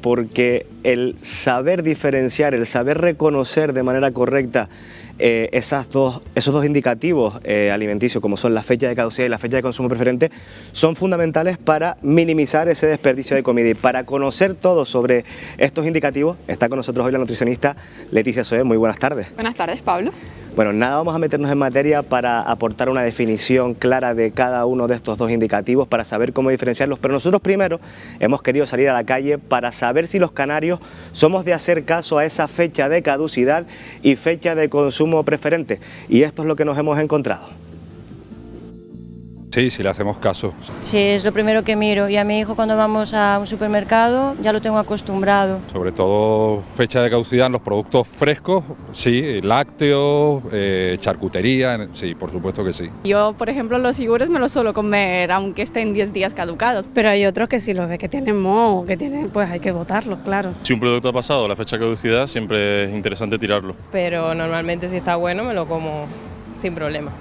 porque el saber diferenciar, el saber reconocer de manera correcta esos dos indicativos alimenticios, como son la fecha de caducidad y la fecha de consumo preferente, son fundamentales para minimizar ese desperdicio de comida. Y para conocer todo sobre estos indicativos, está con nosotros hoy la nutricionista Leticia Soe. Muy buenas tardes. Buenas tardes, Pablo. Bueno, nada, vamos a meternos en materia para aportar una definición clara de cada uno de estos dos indicativos, para saber cómo diferenciarlos, pero nosotros primero hemos querido salir a la calle para saber si los canarios somos de hacer caso a esa fecha de caducidad y fecha de consumo preferente, y esto es lo que nos hemos encontrado. Sí, sí le hacemos caso. Sí, es lo primero que miro, y a mi hijo cuando vamos a un supermercado ya lo tengo acostumbrado. Sobre todo fecha de caducidad en los productos frescos, sí, lácteos, charcutería, sí, por supuesto que sí. Yo, por ejemplo, los yogures me los suelo comer aunque estén 10 días caducados. Pero hay otros que si los ves que tienen moho, que tienen, pues hay que botarlos, claro. Si un producto ha pasado la fecha de caducidad, siempre es interesante tirarlo. Pero normalmente si está bueno me lo como sin problema.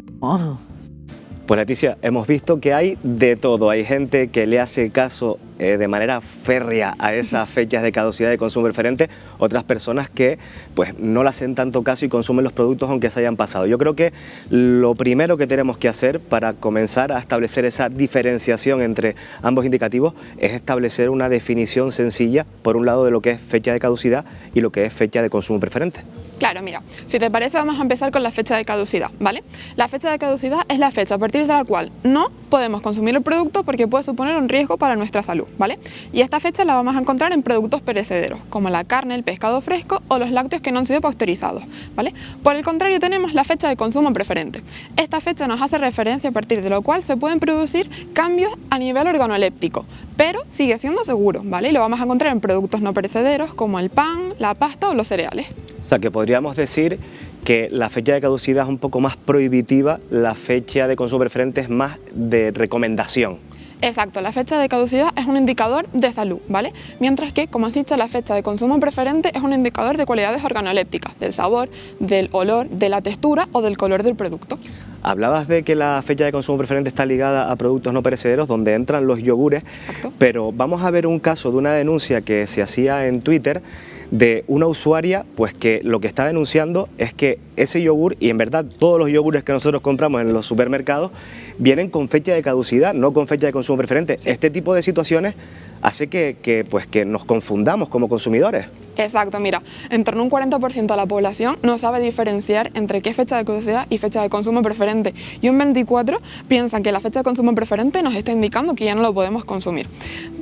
Pues Leticia, hemos visto que hay de todo. Hay gente que le hace caso de manera férrea a esas fechas de caducidad de consumo preferente, otras personas que pues no le hacen tanto caso y consumen los productos aunque se hayan pasado. Yo creo que lo primero que tenemos que hacer para comenzar a establecer esa diferenciación entre ambos indicativos es establecer una definición sencilla, por un lado, de lo que es fecha de caducidad y lo que es fecha de consumo preferente. Claro, mira, si te parece vamos a empezar con la fecha de caducidad, ¿vale? La fecha de caducidad es la fecha a partir de la cual no podemos consumir el producto porque puede suponer un riesgo para nuestra salud, ¿vale? Y esta fecha la vamos a encontrar en productos perecederos, como la carne, el pescado fresco o los lácteos que no han sido pasteurizados, ¿vale? Por el contrario, tenemos la fecha de consumo preferente. Esta fecha nos hace referencia a partir de lo cual se pueden producir cambios a nivel organoléptico, pero sigue siendo seguro, ¿vale? Y lo vamos a encontrar en productos no perecederos como el pan, la pasta o los cereales. O sea, que podríamos decir que la fecha de caducidad es un poco más prohibitiva, la fecha de consumo preferente es más de recomendación. Exacto, la fecha de caducidad es un indicador de salud, ¿vale? Mientras que, como has dicho, la fecha de consumo preferente es un indicador de cualidades organolépticas, del sabor, del olor, de la textura o del color del producto. Hablabas de que la fecha de consumo preferente está ligada a productos no perecederos, donde entran los yogures. Exacto. Pero vamos a ver un caso de una denuncia que se hacía en Twitter de una usuaria, pues que lo que está denunciando es que ese yogur, y en verdad todos los yogures que nosotros compramos en los supermercados, vienen con fecha de caducidad, no con fecha de consumo preferente. Sí. Este tipo de situaciones hace que nos confundamos como consumidores. Exacto, mira, en torno a un 40% de la población no sabe diferenciar entre qué fecha de caducidad y fecha de consumo preferente, y un 24% piensan que la fecha de consumo preferente nos está indicando que ya no lo podemos consumir.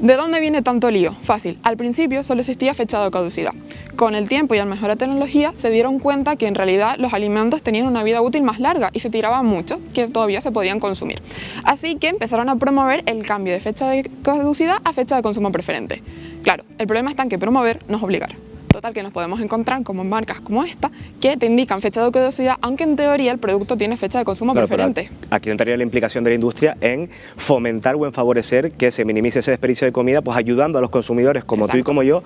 ¿De dónde viene tanto lío? Fácil, al principio solo existía fecha de caducidad. Con el tiempo y al mejorar la tecnología se dieron cuenta que en realidad los alimentos tenían una vida útil más larga y se tiraban mucho, que todavía se podían consumir. Así que empezaron a promover el cambio de fecha de caducidad a fecha de consumo preferente. Claro, el problema está en que promover no es obligar. Total, que nos podemos encontrar con marcas como esta que te indican fecha de caducidad, aunque en teoría el producto tiene fecha de consumo preferente. Aquí entraría la implicación de la industria en fomentar o en favorecer que se minimice ese desperdicio de comida, pues ayudando a los consumidores como Exacto. tú y como yo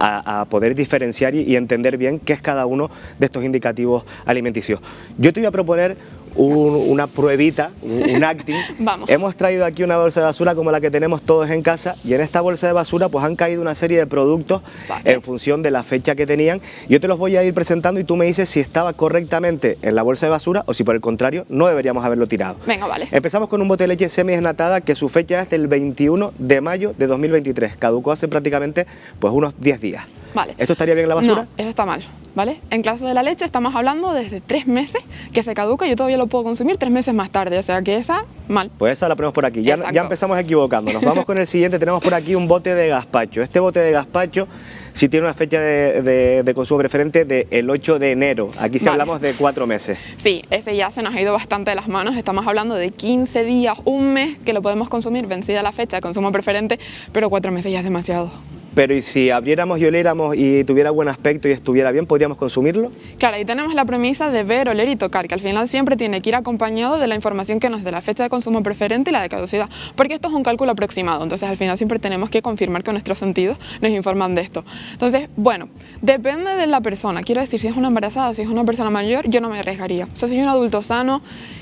a poder diferenciar y entender bien qué es cada uno de estos indicativos alimenticios. Yo te voy a proponer una pruebita, un acting. Vamos. Hemos traído aquí una bolsa de basura como la que tenemos todos en casa, y en esta bolsa de basura pues han caído una serie de productos, vale, en función de la fecha que tenían. Yo te los voy a ir presentando y tú me dices si estaba correctamente en la bolsa de basura o si por el contrario no deberíamos haberlo tirado. Venga, vale. Empezamos con un bote de leche semi-desnatada que su fecha es del 21 de mayo de 2023, caducó hace prácticamente pues unos 10 días. Vale. ¿Esto estaría bien en la basura? No, eso está mal, ¿vale? En caso de la leche estamos hablando desde 3 meses que se caduca, yo todavía lo puedo consumir 3 meses más tarde, o sea que esa, mal. Pues esa la ponemos por aquí, ya empezamos equivocándonos. Vamos con el siguiente, tenemos por aquí un bote de gazpacho. Este bote de gazpacho sí tiene una fecha de consumo preferente del 8 de enero, aquí sí, vale, hablamos de 4 meses. Sí, ese ya se nos ha ido bastante de las manos, estamos hablando de 15 días, un mes que lo podemos consumir, vencida la fecha de consumo preferente, pero 4 meses ya es demasiado. Pero ¿y si abriéramos y oliéramos y tuviera buen aspecto y estuviera bien, podríamos consumirlo? Claro, ahí tenemos la premisa de ver, oler y tocar, que al final siempre tiene que ir acompañado de la información que nos dé la fecha de consumo preferente y la de caducidad, porque esto es un cálculo aproximado, entonces al final siempre tenemos que confirmar que nuestros sentidos nos informan de esto. Entonces, bueno, depende de la persona, quiero decir, si es una embarazada, si es una persona mayor, yo no me arriesgaría. O sea, si soy un adulto sano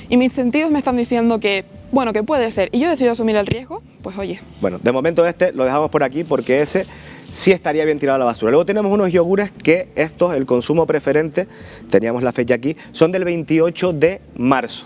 y mis sentidos me están diciendo que, bueno, que puede ser, y yo decido asumir el riesgo, pues oye. Bueno, de momento este lo dejamos por aquí porque ese sí estaría bien tirado a la basura. Luego tenemos unos yogures que estos, el consumo preferente, teníamos la fecha aquí, son del 28 de marzo.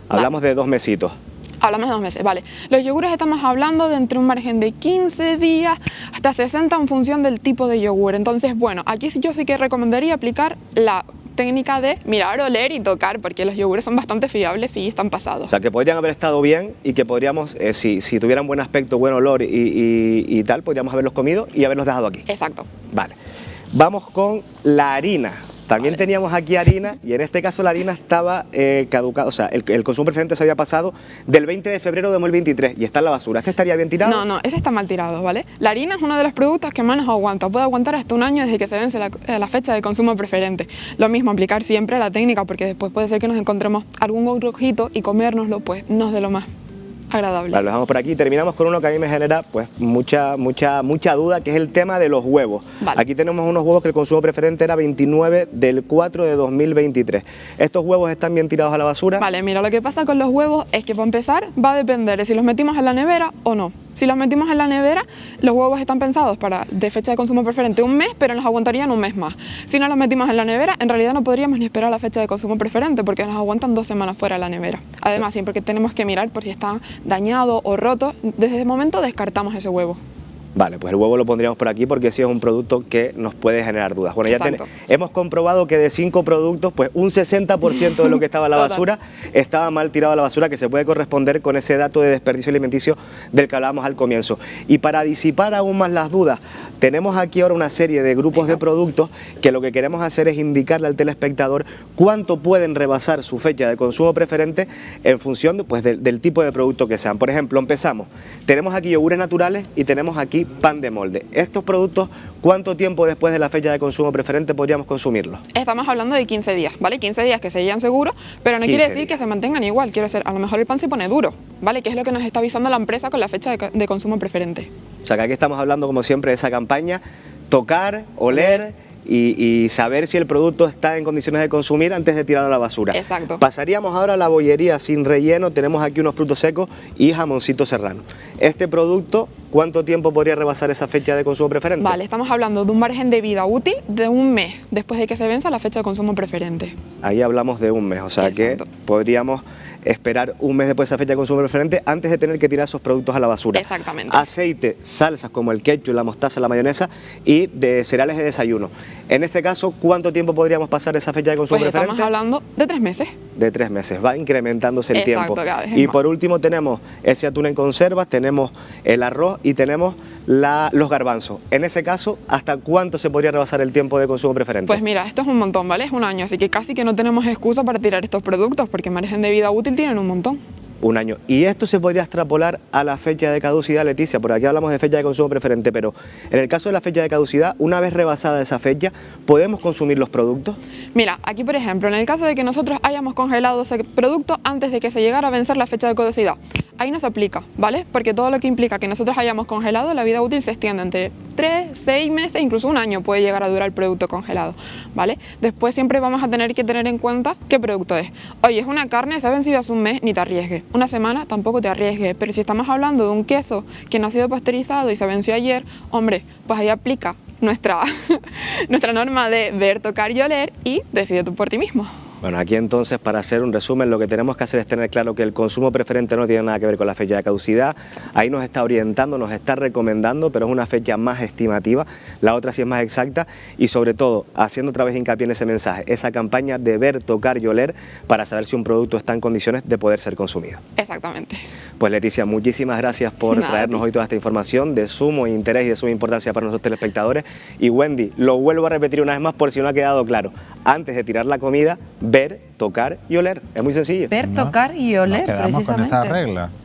Hablamos de 2 mesitos. Hablamos de 2 meses, vale. Los yogures estamos hablando de entre un margen de 15 días hasta 60 en función del tipo de yogur. Entonces, bueno, aquí yo sí que recomendaría aplicar la técnica de mirar, oler y tocar, porque los yogures son bastante fiables y están pasados. O sea, que podrían haber estado bien y que podríamos, si tuvieran buen aspecto, buen olor y tal, podríamos haberlos comido y haberlos dejado aquí. Exacto. Vale. Vamos con la harina. También teníamos aquí harina y en este caso la harina estaba caducada, o sea, el consumo preferente se había pasado del 20 de febrero de 2023 y está en la basura. ¿Este estaría bien tirado? No, ese está mal tirado, ¿vale? La harina es uno de los productos que más nos aguanta, puede aguantar hasta 1 año desde que se vence la fecha de consumo preferente. Lo mismo, aplicar siempre la técnica, porque después puede ser que nos encontremos algún rojito y comérnoslo, pues no es de lo más agradable. Vale, lo dejamos por aquí. Terminamos con uno que a mí me genera pues mucha duda, que es el tema de los huevos. Vale. Aquí tenemos unos huevos que el consumo preferente era 29 del 4 de 2023. ¿Estos huevos están bien tirados a la basura? Vale, mira, lo que pasa con los huevos es que para empezar va a depender de si los metimos en la nevera o no. Si los metimos en la nevera, los huevos están pensados de fecha de consumo preferente 1 mes, pero nos aguantarían 1 mes más. Si no los metimos en la nevera, en realidad no podríamos ni esperar la fecha de consumo preferente porque nos aguantan 2 semanas fuera de la nevera. Además, siempre que tenemos que mirar por si está dañado o roto, desde ese momento descartamos ese huevo. Vale, pues el huevo lo pondríamos por aquí porque sí es un producto que nos puede generar dudas. Bueno, Exacto. Hemos comprobado que de 5 productos, pues un 60% de lo que estaba en la basura estaba mal tirado a la basura, que se puede corresponder con ese dato de desperdicio alimenticio del que hablábamos al comienzo. Y para disipar aún más las dudas, tenemos aquí ahora una serie de grupos de productos que lo que queremos hacer es indicarle al telespectador cuánto pueden rebasar su fecha de consumo preferente en función del tipo de producto que sean. Por ejemplo, empezamos. Tenemos aquí yogures naturales y tenemos aquí pan de molde. Estos productos, ¿cuánto tiempo después de la fecha de consumo preferente podríamos consumirlos? Estamos hablando de 15 días, ¿vale? 15 días que seguían seguros, pero no quiere decir que se mantengan igual. Quiero decir, a lo mejor el pan se pone duro, ¿vale? Que es lo que nos está avisando la empresa con la fecha de consumo preferente. O sea, que aquí estamos hablando, como siempre, de esa campaña, tocar, oler y saber si el producto está en condiciones de consumir antes de tirarlo a la basura. Exacto. Pasaríamos ahora a la bollería sin relleno. Tenemos aquí unos frutos secos y jamoncito serrano. Este producto, ¿cuánto tiempo podría rebasar esa fecha de consumo preferente? Vale, estamos hablando de un margen de vida útil de 1 mes después de que se venza la fecha de consumo preferente. Ahí hablamos de 1 mes, o sea Exacto. que podríamos esperar 1 mes después de esa fecha de consumo preferente antes de tener que tirar esos productos a la basura. Exactamente. Aceite, salsas como el ketchup, la mostaza, la mayonesa y de cereales de desayuno. En este caso, ¿cuánto tiempo podríamos pasar esa fecha de consumo Pues preferente? estamos hablando de 3 meses. De 3 meses, va incrementándose el Exacto, tiempo. cada vez es Y más. por último tenemos ese atún en conservas, tenemos el arroz y tenemos los garbanzos. En ese caso, ¿hasta cuánto se podría rebasar el tiempo de consumo preferente? Pues mira, esto es un montón, ¿vale? Es 1 año, así que casi que no tenemos excusa para tirar estos productos porque margen de vida útil tienen un montón. 1 año. Y esto se podría extrapolar a la fecha de caducidad, Leticia, por aquí hablamos de fecha de consumo preferente, pero en el caso de la fecha de caducidad, una vez rebasada esa fecha, ¿podemos consumir los productos? Mira, aquí por ejemplo, en el caso de que nosotros hayamos congelado ese producto antes de que se llegara a vencer la fecha de caducidad, ahí no se aplica, ¿vale? Porque todo lo que implica que nosotros hayamos congelado, la vida útil se extiende entre 3, 6 meses, incluso 1 año puede llegar a durar el producto congelado, ¿vale? Después siempre vamos a tener que tener en cuenta qué producto es. Oye, es una carne, se ha vencido hace 1 mes, ni te arriesgues. 1 semana, tampoco te arriesgues. Pero si estamos hablando de un queso que no ha sido pasteurizado y se venció ayer, hombre, pues ahí aplica nuestra norma de ver, tocar y oler y decide tú por ti mismo. Bueno, aquí entonces, para hacer un resumen, lo que tenemos que hacer es tener claro que el consumo preferente no tiene nada que ver con la fecha de caducidad. Ahí nos está orientando, nos está recomendando, pero es una fecha más estimativa, la otra sí es más exacta y sobre todo, haciendo otra vez hincapié en ese mensaje, esa campaña de ver, tocar y oler para saber si un producto está en condiciones de poder ser consumido. Exactamente. Pues Leticia, muchísimas gracias por traernos hoy toda esta información de sumo interés y de suma importancia para nuestros telespectadores. Y Wendy, lo vuelvo a repetir una vez más por si no ha quedado claro, antes de tirar la comida, ver, tocar y oler. Es muy sencillo. Ver, tocar y oler, Nos quedamos precisamente. con esa regla.